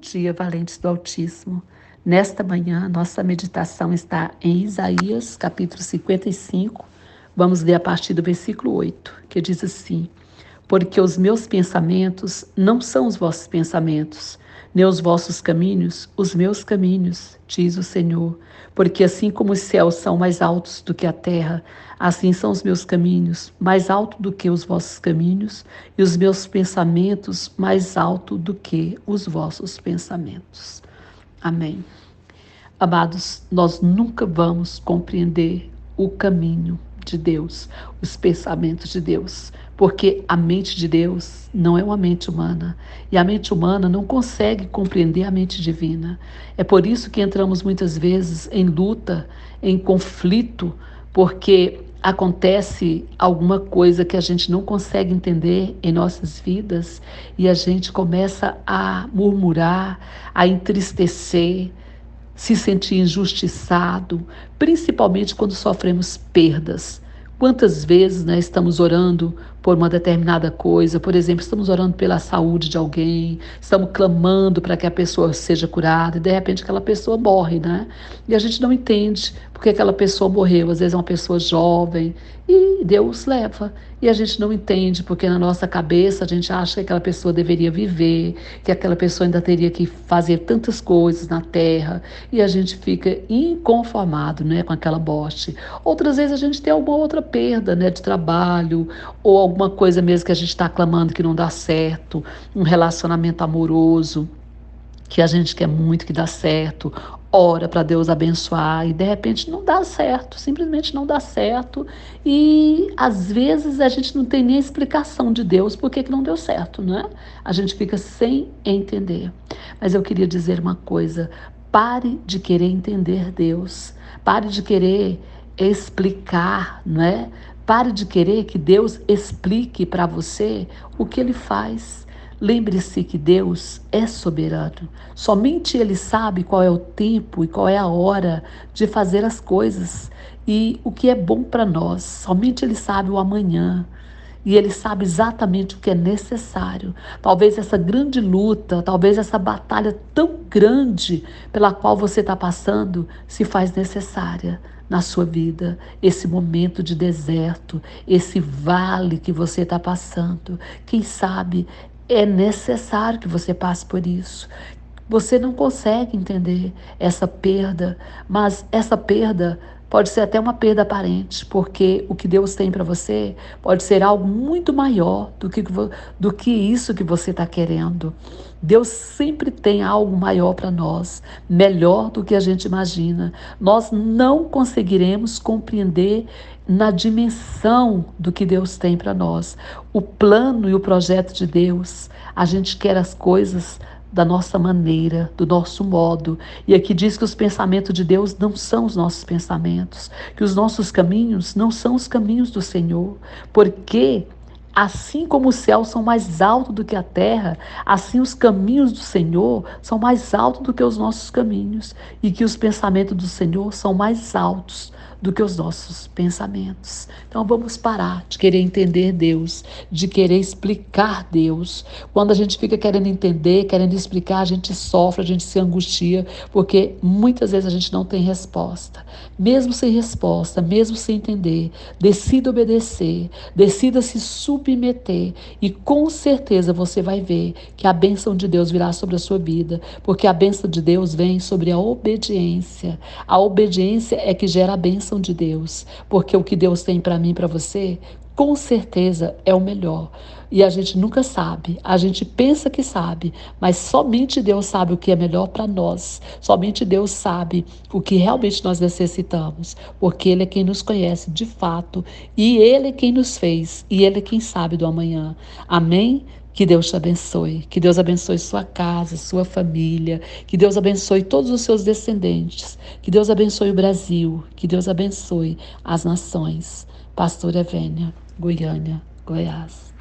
dia, valentes do Altíssimo. Nesta manhã, nossa meditação está em Isaías, capítulo 55. Vamos ler a partir do versículo 8, que diz assim: Porque os meus pensamentos não são os vossos pensamentos, nem os vossos caminhos, os meus caminhos, diz o Senhor. Porque assim como os céus são mais altos do que a terra, assim são os meus caminhos, mais altos do que os vossos caminhos, e os meus pensamentos mais altos do que os vossos pensamentos. Amém. Amados, nós nunca vamos compreender o caminho de Deus, os pensamentos de Deus, porque a mente de Deus não é uma mente humana, e a mente humana não consegue compreender a mente divina. É por isso que entramos muitas vezes em luta, em conflito, porque acontece alguma coisa que a gente não consegue entender em nossas vidas e a gente começa a murmurar, a entristecer, se sentir injustiçado, principalmente quando sofremos perdas. Quantas vezes, estamos orando por uma determinada coisa, por exemplo, estamos orando pela saúde de alguém, estamos clamando para que a pessoa seja curada e de repente aquela pessoa morre, né? E a gente não entende porque aquela pessoa morreu, às vezes é uma pessoa jovem e Deus leva. E a gente não entende porque na nossa cabeça a gente acha que aquela pessoa deveria viver, que aquela pessoa ainda teria que fazer tantas coisas na terra e a gente fica inconformado, com aquela morte. Outras vezes a gente tem alguma outra perda, de trabalho ou alguma coisa mesmo que a gente está clamando que não dá certo, um relacionamento amoroso que a gente quer muito que dá certo, ora para Deus abençoar e de repente não dá certo, simplesmente não dá certo e às vezes a gente não tem nem explicação de Deus por que não deu certo, né? A gente fica sem entender. Mas eu queria dizer uma coisa: pare de querer entender Deus, pare de querer explicar, Pare de querer que Deus explique para você o que Ele faz. Lembre-se que Deus é soberano. Somente Ele sabe qual é o tempo e qual é a hora de fazer as coisas e o que é bom para nós. Somente Ele sabe o amanhã. E Ele sabe exatamente o que é necessário. Talvez essa grande luta, talvez essa batalha tão grande pela qual você está passando se faz necessária na sua vida. Esse momento de deserto, esse vale que você está passando. Quem sabe é necessário que você passe por isso. Você não consegue entender essa perda, mas essa perda pode ser até uma perda aparente, porque o que Deus tem para você pode ser algo muito maior do que isso que você está querendo. Deus sempre tem algo maior para nós, melhor do que a gente imagina. Nós não conseguiremos compreender na dimensão do que Deus tem para nós. O plano e o projeto de Deus, a gente quer as coisas da nossa maneira, do nosso modo. E aqui diz que os pensamentos de Deus não são os nossos pensamentos, que os nossos caminhos não são os caminhos do Senhor, porque assim como os céus são mais altos do que a terra, assim os caminhos do Senhor são mais altos do que os nossos caminhos, e que os pensamentos do Senhor são mais altos do que os nossos pensamentos. Então vamos parar de querer entender Deus, de querer explicar Deus. Quando a gente fica querendo entender, querendo explicar, a gente sofre, a gente se angustia, porque muitas vezes a gente não tem resposta. Mesmo sem resposta, mesmo sem entender, decida obedecer, decida se submeter e com certeza você vai ver que a bênção de Deus virá sobre a sua vida, porque a bênção de Deus vem sobre a obediência. A obediência é que gera a bênção de Deus, porque o que Deus tem para mim e para você, com certeza é o melhor. E a gente nunca sabe, a gente pensa que sabe, mas somente Deus sabe o que é melhor para nós. Somente Deus sabe o que realmente nós necessitamos, porque Ele é quem nos conhece de fato, e Ele é quem nos fez, e Ele é quem sabe do amanhã. Amém? Que Deus te abençoe, que Deus abençoe sua casa, sua família, que Deus abençoe todos os seus descendentes, que Deus abençoe o Brasil, que Deus abençoe as nações. Pastora Evênia, Goiânia, Goiás.